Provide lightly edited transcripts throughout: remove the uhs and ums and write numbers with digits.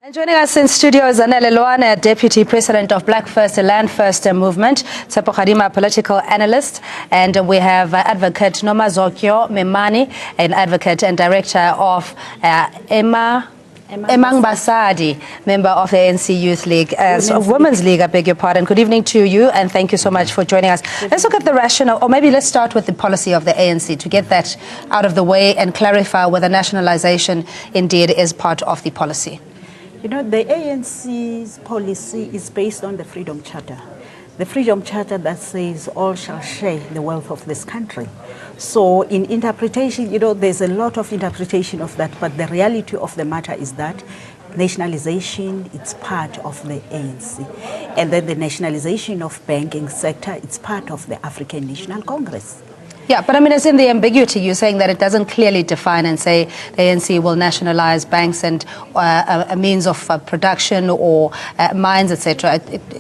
And joining us in studio is Anele Loane, Deputy President of Black First, Land First Movement, Tsepo Khadima, political analyst, and we have Advocate Nomazokyo Memani, an advocate and director of Emang Basadi, member of the ANC Youth League, Women's League, I beg your pardon. Good evening to you, and thank you so much for joining us. Let's look at the rationale, or maybe let's start with the policy of the ANC to get that out of the way and clarify whether nationalization indeed is part of the policy. You know, the ANC's policy is based on the Freedom Charter. The Freedom Charter that says all shall share the wealth of this country. So in interpretation, you know, there's a lot of interpretation of that, but the reality of the matter is that nationalization, it's part of the ANC. And then the nationalization of banking sector, it's part of the African National Congress. Yeah, but I mean, it's in the ambiguity. You're saying that it doesn't clearly define and say the ANC will nationalize banks and a means of production or mines, etc.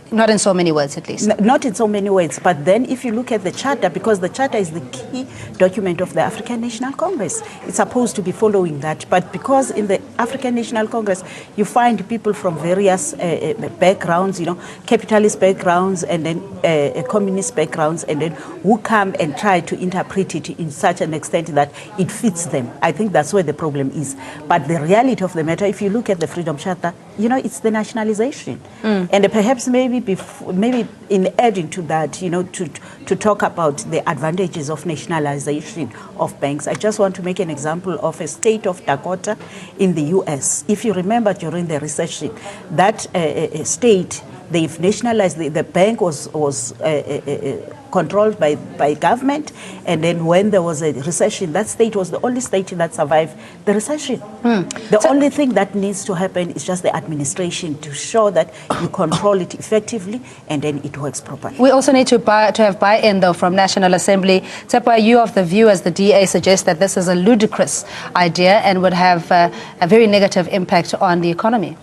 Not in so many words, at least. Not in so many words. But then if you look at the charter, because the charter is the key document of the African National Congress, it's supposed to be following that. But because in the African National Congress, you find people from various backgrounds, you know, capitalist backgrounds and then communist backgrounds, and then who come and try to interpret it in such an extent that it fits them. I think that's where the problem is. But the reality of the matter, if you look at the Freedom Charter, you know, it's the nationalization. And perhaps maybe in adding to that, you know, to talk about the advantages of nationalization of banks, I just want to make an example of a state of Dakota in the US. If you remember during the recession, that state, they've nationalized, the bank was controlled by government, and then when there was a recession, that state was the only state that survived the recession. The only thing that needs to happen is just the administration to show that you control it effectively, and then it works properly. We also need to have buy-in, though, from National Assembly. Tsepo, are you of the view, as the DA suggests, that this is a ludicrous idea and would have a very negative impact on the economy?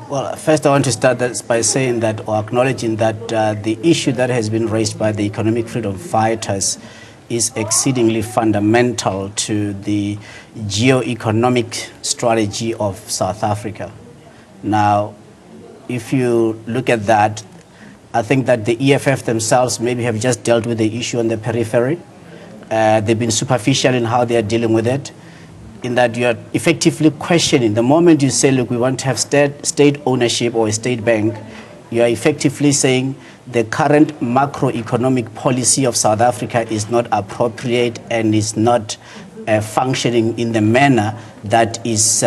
Well, first I want to start by saying that, or acknowledging that the issue that has been raised by the economic freedom fighters is exceedingly fundamental to the geo-economic strategy of South Africa. Now, if you look at that, I think that the EFF themselves maybe have just dealt with the issue on the periphery. They've been superficial in how they are dealing with it, in that you are effectively questioning. The moment you say, look, we want to have state ownership or a state bank, you are effectively saying the current macroeconomic policy of South Africa is not appropriate and is not functioning in the manner that is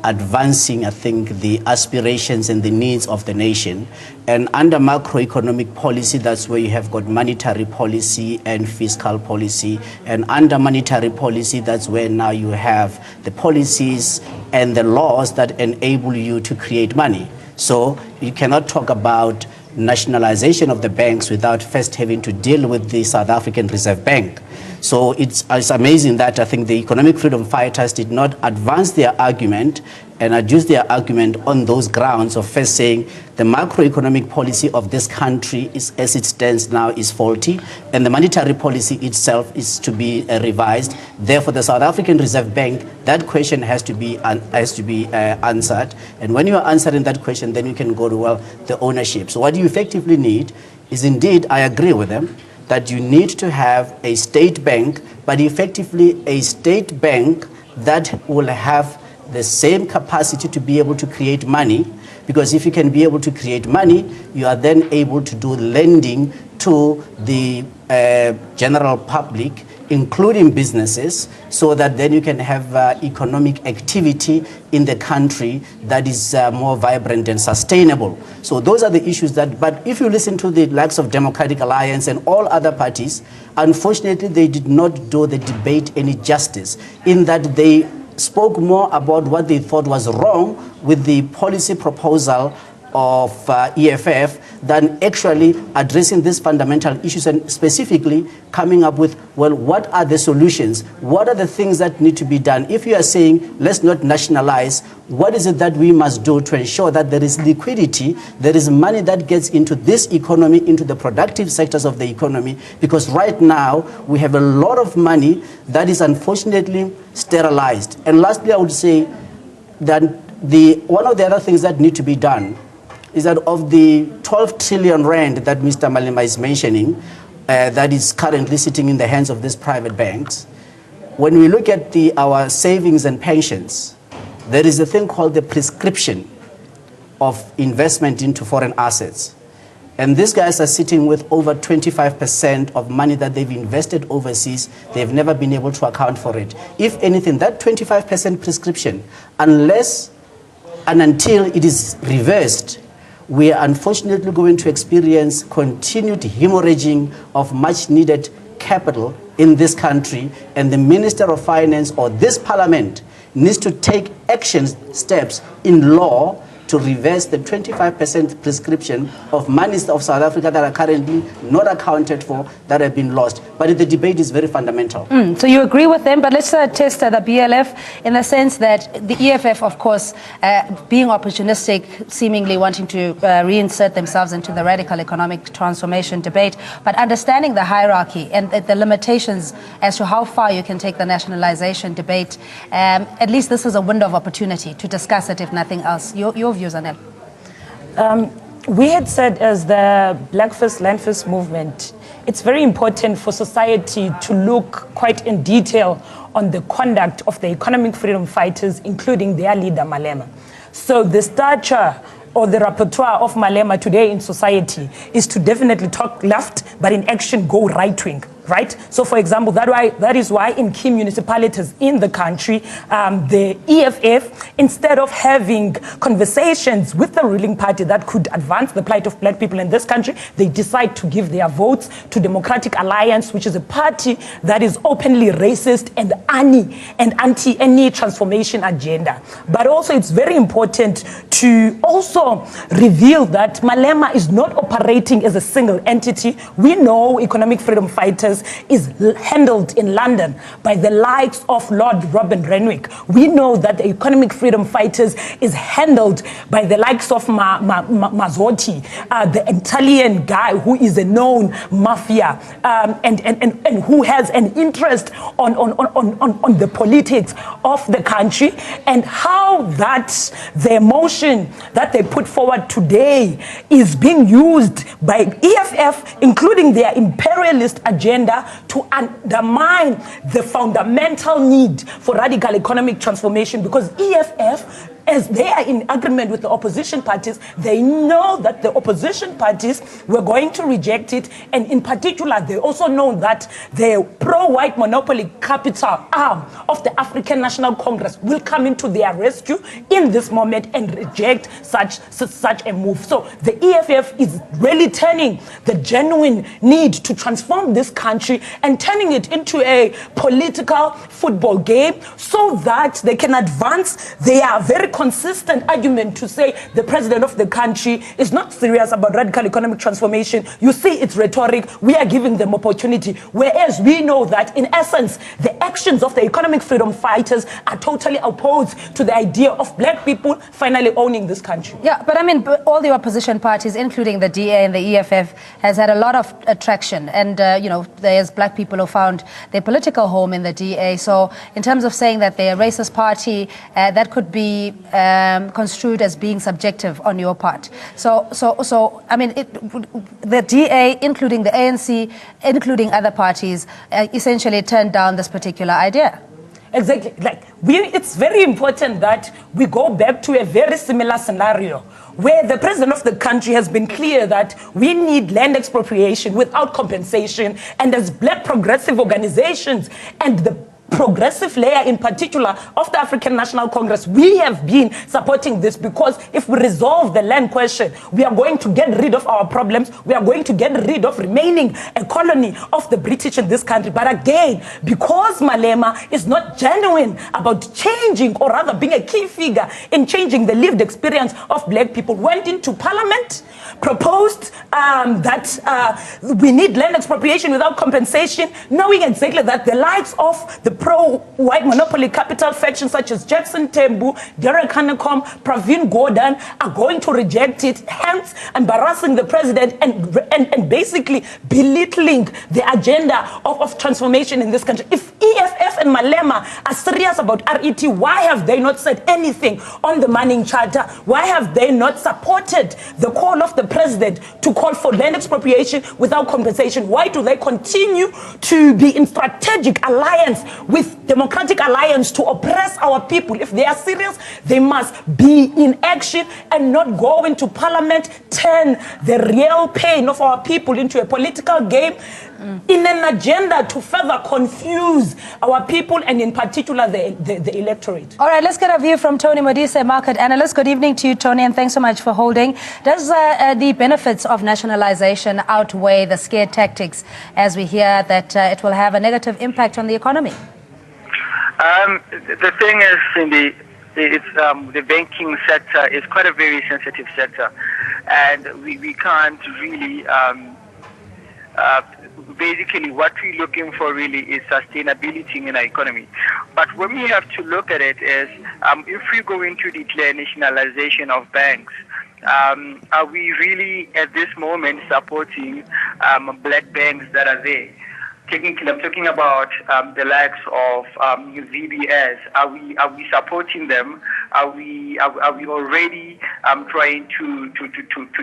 advancing, I think, the aspirations and the needs of the nation. And under macroeconomic policy, that's where you have got monetary policy and fiscal policy. And under monetary policy, that's where now you have the policies and the laws that enable you to create money. So you cannot talk about nationalization of the banks without first having to deal with the South African Reserve Bank. So it's amazing that I think the economic freedom fighters did not advance their argument and adduce their argument on those grounds of first saying the macroeconomic policy of this country is, as it stands now, is faulty, and the monetary policy itself is to be revised. Therefore, the South African Reserve Bank, that question has to be answered. And when you are answering that question, then you can go to, well, the ownership. So what you effectively need is, indeed, I agree with them, that you need to have a state bank, but effectively a state bank that will have the same capacity to be able to create money, because if you can be able to create money, you are then able to do lending to the general public, including businesses, so that then you can have economic activity in the country that is more vibrant and sustainable. So those are the issues that, but if you listen to the likes of Democratic Alliance and all other parties, unfortunately they did not do the debate any justice, in that they spoke more about what they thought was wrong with the policy proposal of EFF than actually addressing these fundamental issues and specifically coming up with, well, what are the solutions? What are the things that need to be done? If you are saying, let's not nationalize, what is it that we must do to ensure that there is liquidity, there is money that gets into this economy, into the productive sectors of the economy? Because right now, we have a lot of money that is unfortunately sterilized. And lastly, I would say that one of the other things that need to be done is that of the 12 trillion rand that Mr. Malema is mentioning, that is currently sitting in the hands of these private banks, when we look at our savings and pensions, there is a thing called the prescription of investment into foreign assets. And these guys are sitting with over 25% of money that they've invested overseas. They've never been able to account for it. If anything, that 25% prescription, unless and until it is reversed, we are unfortunately going to experience continued hemorrhaging of much needed capital in this country, and the Minister of Finance or this Parliament needs to take steps in law to reverse the 25% prescription of monies of South Africa that are currently not accounted for, that have been lost. But the debate is very fundamental. So you agree with them, but let's test the BLF in the sense that the EFF, of course, being opportunistic, seemingly wanting to reinsert themselves into the radical economic transformation debate, but understanding the hierarchy and the limitations as to how far you can take the nationalization debate. At least this is a window of opportunity to discuss it, if nothing else. Your views, Anel? We had said, as the Black First, Land First movement, it's very important for society to look quite in detail on the conduct of the economic freedom fighters, including their leader, Malema. So the stature or the repertoire of Malema today in society is to definitely talk left, but in action go right wing. Right? So, for example, that is why in key municipalities in the country, the EFF, instead of having conversations with the ruling party that could advance the plight of black people in this country, they decide to give their votes to Democratic Alliance, which is a party that is openly racist and anti any transformation agenda. But also, it's very important to also reveal that Malema is not operating as a single entity. We know economic freedom fighters is handled in London by the likes of Lord Robin Renwick. We know that the economic freedom fighters is handled by the likes of Mazzotti, the Italian guy who is a known mafia and who has an interest on the politics of the country, and how that the motion that they put forward today is being used by EFF, including their imperialist agenda, to undermine the fundamental need for radical economic transformation, because EFF, as they are in agreement with the opposition parties, they know that the opposition parties were going to reject it, and in particular, they also know that the pro-white monopoly capital arm of the African National Congress will come into their rescue in this moment and reject such a move. So the EFF is really turning the genuine need to transform this country and turning it into a political football game so that they can advance their very consistent argument to say the president of the country is not serious about radical economic transformation. You see, it's rhetoric. We are giving them opportunity. Whereas we know that, in essence, the actions of the economic freedom fighters are totally opposed to the idea of black people finally owning this country. Yeah, but I mean, all the opposition parties, including the DA and the EFF, has had a lot of attraction. And, there's black people who found their political home in the DA. So in terms of saying that they're a racist party, that could be construed as being subjective on your part. So I mean, the DA, including the ANC, including other parties, essentially turned down this particular idea. Exactly. It's very important that we go back to a very similar scenario where the president of the country has been clear that we need land expropriation without compensation, and as black progressive organizations and the progressive layer in particular of the African National Congress, we have been supporting this, because if we resolve the land question, we are going to get rid of our problems. We are going to get rid of remaining a colony of the British in this country. But again, because Malema is not genuine about changing, or rather being a key figure in changing the lived experience of black people, went into parliament, proposed that we need land expropriation without compensation, knowing exactly that the likes of the pro-white monopoly capital factions such as Jackson Tembu, Derek Hanekom, Pravin Gordhan are going to reject it, hence embarrassing the president and basically belittling the agenda of transformation in this country. If EFF and Malema are serious about RET, why have they not said anything on the Manning Charter? Why have they not supported the call of the president to call for land expropriation without compensation? Why do they continue to be in strategic alliance with Democratic Alliance to oppress our people? If they are serious, they must be in action and not go into parliament, turn the real pain of our people into a political game in an agenda to further confuse our people and in particular the electorate. All right, let's get a view from Tony Modise, market analyst. Good evening to you, Tony, and thanks so much for holding. Does the benefits of nationalization outweigh the scare tactics as we hear that it will have a negative impact on the economy? The thing is, Cindy, the banking sector is quite a very sensitive sector, and we can't really basically what we're looking for really is sustainability in our economy. But when we have to look at it is if we're going to declare nationalization of banks, are we really at this moment supporting black banks that are there? Technically, I'm talking about the likes of VBS. Are we supporting them? Are we already trying to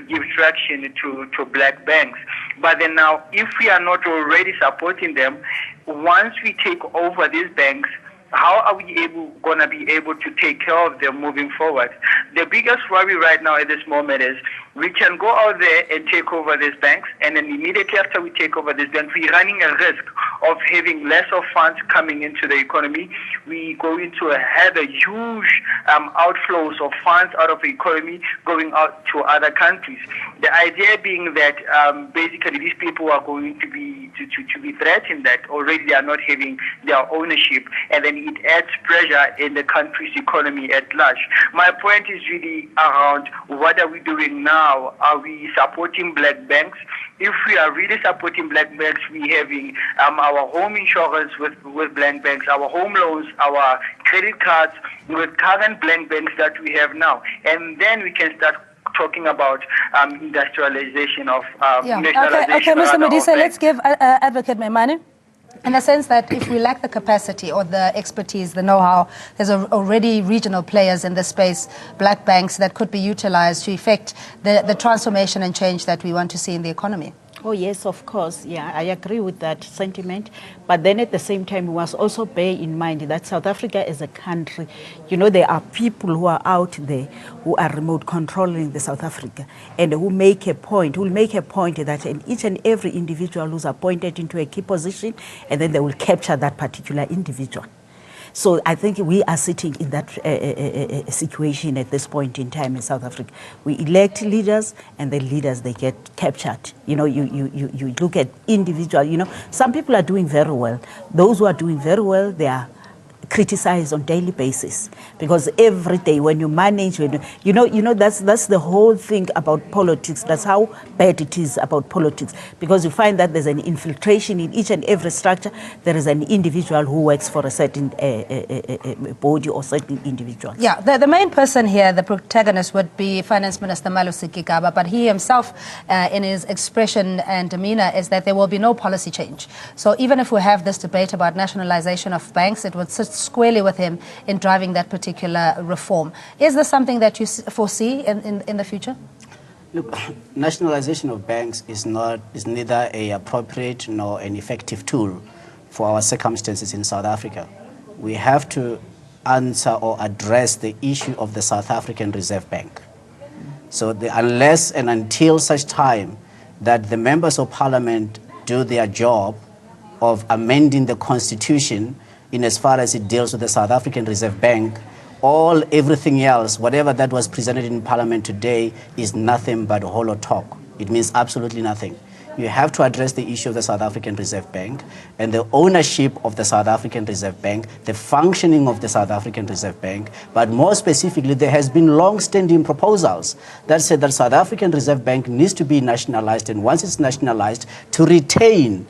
give traction to black banks? But then now, if we are not already supporting them, once we take over these banks, how are we going to be able to take care of them moving forward? The biggest worry right now at this moment is we can go out there and take over these banks, and then immediately after we take over these banks, we're running a risk of having less of funds coming into the economy. We going to have a huge outflows of funds out of the economy going out to other countries. The idea being that basically these people are going to be threatened that already they are not having their ownership, and then it adds pressure in the country's economy at large. My point is really around what are we doing now? Are we supporting black banks? If we are really supporting black banks, we having our home insurance with black banks, our home loans, our credit cards with current black banks that we have now, and then we can start talking about industrialization of nationalization. Okay, Mr. Modise, let's give Advocate Memani. In the sense that if we lack the capacity or the expertise, the know-how, there's already regional players in this space, black banks, that could be utilized to effect the transformation and change that we want to see in the economy. Oh, yes, of course. Yeah, I agree with that sentiment. But then at the same time, we must also bear in mind that South Africa as a country, you know, there are people who are out there who are remote controlling the South Africa and who will make a point that each and every individual who's appointed into a key position, and then they will capture that particular individual. So I think we are sitting in that situation at this point in time in South Africa. We elect leaders, and the leaders, they get captured. You know, you look at individual, you know, some people are doing very well. Those who are doing very well, they are criticized on daily basis, because every day when you manage, you know that's the whole thing about politics. That's how bad it is about politics, because you find that there's an infiltration in each and every structure. There is an individual who works for a certain body or certain individual. Yeah, the main person here, the protagonist, would be Finance Minister Malusi Gigaba, but he himself, in his expression and demeanor, is that there will be no policy change. So even if we have this debate about nationalization of banks, it would sit squarely with him in driving that particular reform. Is this something that you foresee in the future? Look, nationalization of banks is neither an appropriate nor an effective tool for our circumstances in South Africa. We have to answer or address the issue of the South African Reserve Bank. So unless and until such time that the members of parliament do their job of amending the constitution in as far as it deals with the South African Reserve Bank, everything else, whatever that was presented in Parliament today, is nothing but hollow talk. It means absolutely nothing. You have to address the issue of the South African Reserve Bank and the ownership of the South African Reserve Bank, the functioning of the South African Reserve Bank, but more specifically, there has been long-standing proposals that said that South African Reserve Bank needs to be nationalized, and once it's nationalized, to retain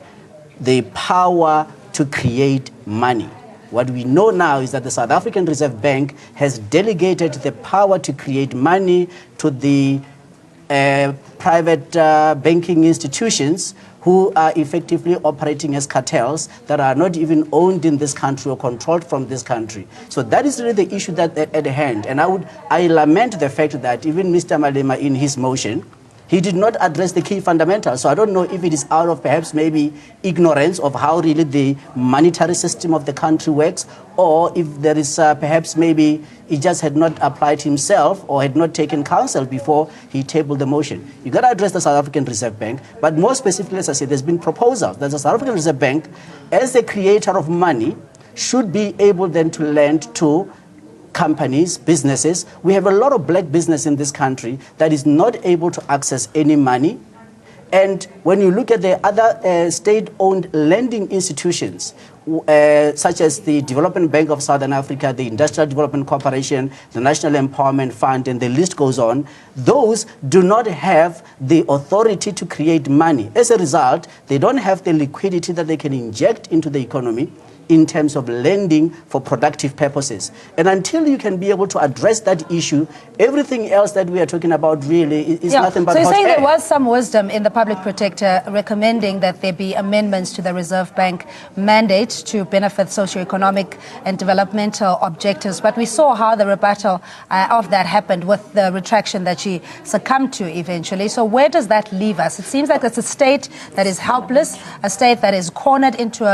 the power to create money. What we know now is that the South African Reserve Bank has delegated the power to create money to the private banking institutions who are effectively operating as cartels that are not even owned in this country or controlled from this country. So that is really the issue that at hand. And I lament the fact that even Mr. Malema in his motion, he did not address the key fundamentals. So I don't know if it is out of perhaps maybe ignorance of how really the monetary system of the country works, or if there is perhaps maybe he just had not applied himself or had not taken counsel before he tabled the motion. You got to address the South African Reserve Bank, but more specifically, as I said, there's been proposals that the South African Reserve Bank, as the creator of money, should be able then to lend to companies, businesses. We have a lot of black business in this country that is not able to access any money. And when you look at the other state-owned lending institutions, such as the Development Bank of Southern Africa, the Industrial Development Corporation, the National Empowerment Fund, and the list goes on, those do not have the authority to create money. As a result, they don't have the liquidity that they can inject into the economy in terms of lending for productive purposes. And until you can be able to address that issue, everything else that we are talking about really is nothing but hot air. So you're saying there was some wisdom in the public protector recommending that there be amendments to the Reserve Bank mandate to benefit socioeconomic and developmental objectives, but we saw how the rebuttal of that happened with the retraction that she succumbed to eventually. So where does that leave us? It seems like it's a state that is helpless, a state that is cornered into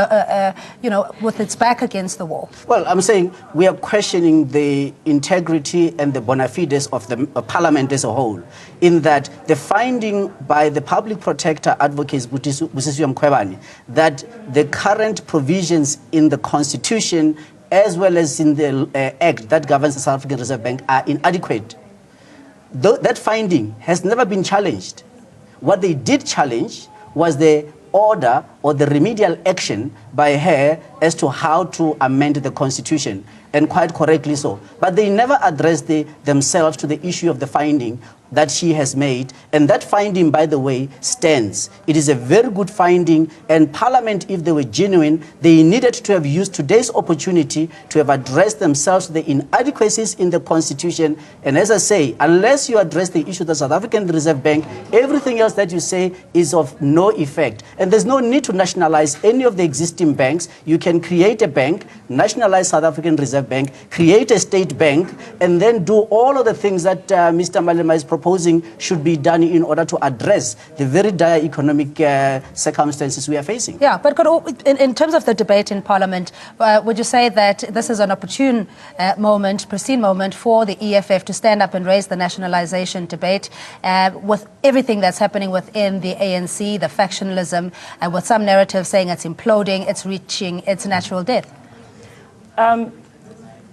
with its back against the wall. Well, I'm saying we are questioning the integrity and the bona fides of the Parliament as a whole, in that the finding by the public protector advocates Busisiwe Mkhwebane that the current provisions in the Constitution as well as in the Act that governs the South African Reserve Bank are inadequate. That finding has never been challenged. What they did challenge was the order or the remedial action by her as to how to amend the Constitution, and quite correctly so. But they never addressed themselves to the issue of the finding that she has made, and that finding, by the way, stands. It is a very good finding, and Parliament, if they were genuine, they needed to have used today's opportunity to have addressed themselves to the inadequacies in the Constitution. And as I say, unless you address the issue of the South African Reserve Bank, everything else that you say is of no effect. And there's no need to nationalize any of the existing banks. You can create a bank, nationalize South African Reserve Bank, create a state bank, and then do all of the things that Mr. Malema is proposing should be done in order to address the very dire economic circumstances we are facing. Yeah, but in terms of the debate in Parliament, would you say that this is an opportune pristine moment for the EFF to stand up and raise the nationalization debate with everything that's happening within the ANC, the factionalism, and with some narratives saying it's imploding, it's reaching its natural death?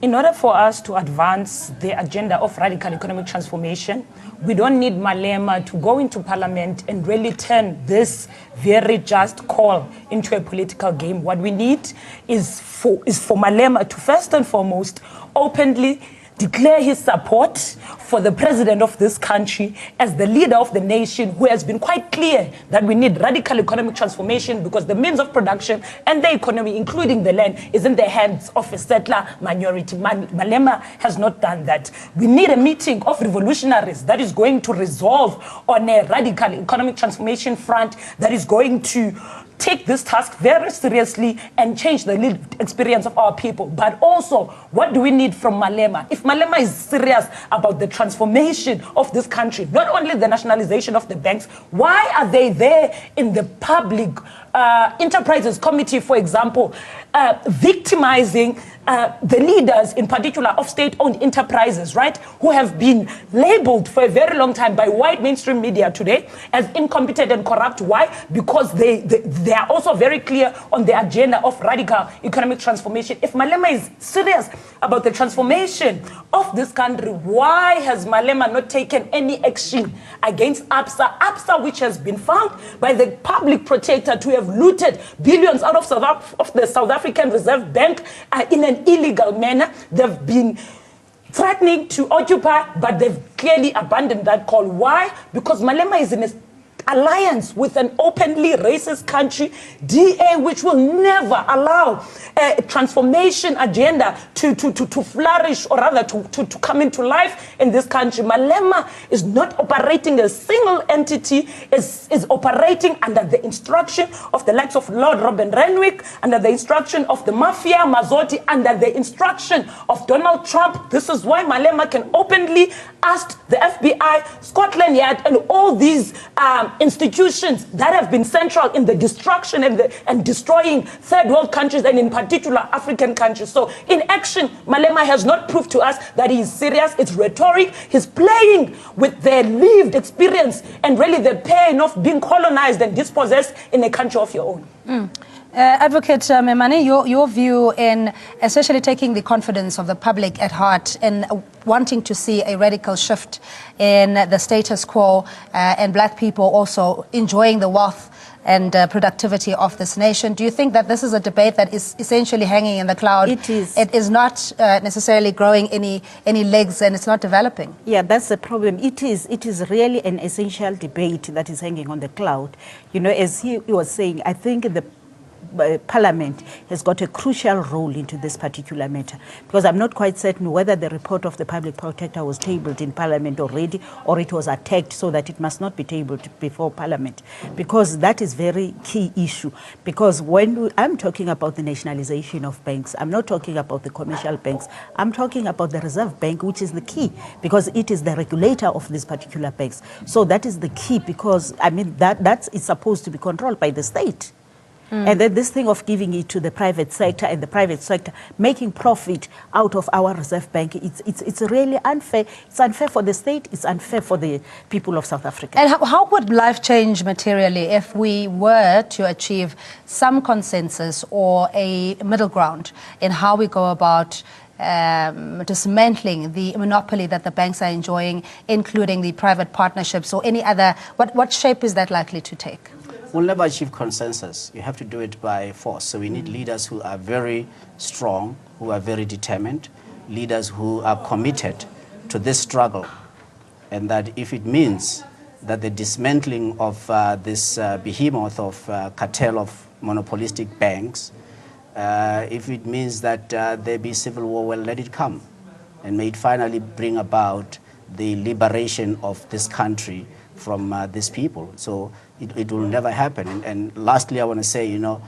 In order for us to advance the agenda of radical economic transformation, we don't need Malema to go into Parliament and really turn this very just call into a political game. What we need is for Malema to first and foremost openly declare his support for the president of this country as the leader of the nation, who has been quite clear that we need radical economic transformation because the means of production and the economy, including the land, is in the hands of a settler minority. Malema has not done that. We need a meeting of revolutionaries that is going to resolve on a radical economic transformation front that is going to take this task very seriously and change the lived experience of our people. But also, what do we need from Malema? If Malema is serious about the transformation of this country, not only the nationalization of the banks, why are they there in the public enterprises committee, for example, victimizing the leaders, in particular, of state-owned enterprises, right, who have been labeled for a very long time by white mainstream media today as incompetent and corrupt? Why? Because they are also very clear on the agenda of radical economic transformation. If Malema is serious about the transformation of this country, why has Malema not taken any action against ABSA, which has been found by the public protector to have looted billions out of the South African Reserve Bank in an illegal manner? They've been threatening to occupy, but they've clearly abandoned that call. Why? Because Malema is in a alliance with an openly racist country, DA, which will never allow a transformation agenda to flourish, or rather to come into life in this country. Malema is not operating a single entity, is operating under the instruction of the likes of Lord Robin Renwick, under the instruction of the mafia, Mazotti, under the instruction of Donald Trump. This is why Malema can openly ask the FBI, Scotland Yard, and all these institutions that have been central in the destruction and destroying third world countries, and in particular African countries. So in action, Malema has not proved to us that he is serious. It's rhetoric. He's playing with their lived experience and really the pain of being colonized and dispossessed in a country of your own. Advocate Memani, your view in essentially taking the confidence of the public at heart and wanting to see a radical shift in the status quo and black people also enjoying the wealth and productivity of this nation. Do you think that this is a debate that is essentially hanging in the cloud? It is. It is not necessarily growing any legs, and it's not developing. Yeah, that's the problem. It is really an essential debate that is hanging on the cloud. You know, as he was saying, I think the Parliament has got a crucial role into this particular matter, because I'm not quite certain whether the report of the public protector was tabled in Parliament already, or it was attacked so that it must not be tabled before Parliament, because that is very key issue. Because when I'm talking about the nationalization of banks, I'm not talking about the commercial banks, I'm talking about the Reserve Bank, which is the key, because it is the regulator of these particular banks. So that is the key, because I mean that is supposed to be controlled by the state. And then this thing of giving it to the private sector, and the private sector making profit out of our Reserve Bank, it's really unfair. It's unfair for the state, it's unfair for the people of South Africa. And how would life change materially if we were to achieve some consensus or a middle ground in how we go about dismantling the monopoly that the banks are enjoying, including the private partnerships or any other? What shape is that likely to take? We'll never achieve consensus. You have to do it by force. So we need leaders who are very strong, who are very determined, leaders who are committed to this struggle. And that if it means that the dismantling of this behemoth of cartel of monopolistic banks, if it means that there be civil war, well, let it come. And may it finally bring about the liberation of this country from these people. So it will never happen. And lastly, I want to say, you know,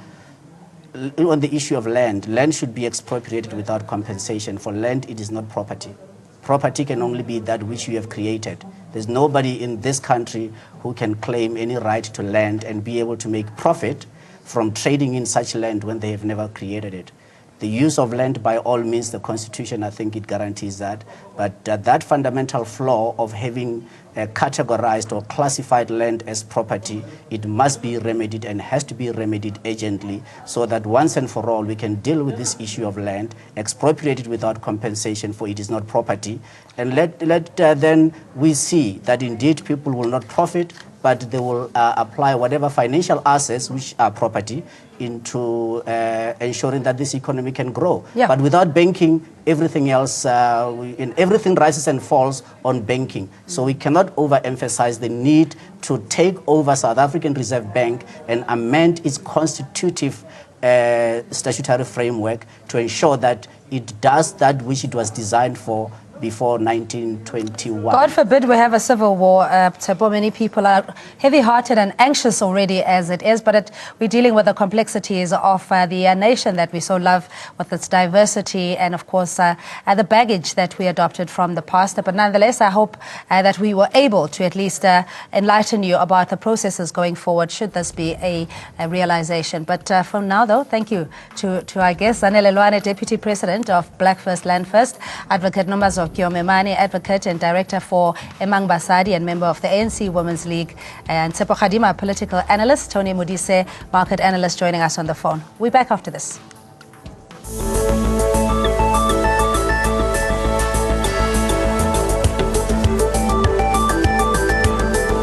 on the issue of land, land should be expropriated without compensation. For land, it is not property. Property can only be that which you have created. There's nobody in this country who can claim any right to land and be able to make profit from trading in such land when they have never created it. The use of land, by all means, the Constitution, I think it guarantees that. But that fundamental flaw of having categorized or classified land as property, it must be remedied and has to be remedied urgently, so that once and for all we can deal with this issue of land, expropriate it without compensation, for it is not property, and let then we see that indeed people will not profit, but they will apply whatever financial assets which are property into ensuring that this economy can grow. Yeah. But without banking, everything else, everything rises and falls on banking. So we cannot overemphasize the need to take over South African Reserve Bank and amend its constitutive statutory framework to ensure that it does that which it was designed for before 1921. God forbid we have a civil war. Many people are heavy-hearted and anxious already as it is, but we're dealing with the complexities of the nation that we so love, with its diversity and, of course, the baggage that we adopted from the past. But nonetheless, I hope that we were able to at least enlighten you about the processes going forward, should this be a realization. But for now, though, thank you to our guest, Nationalized Deputy President of Black First Land First, Advocate Nomazokyo Memani, Advocate and Director for Emang Basadi and member of the ANC Women's League, and Tsepo Khadima, Political Analyst, Tony Modise, Market Analyst, joining us on the phone. We're back after this.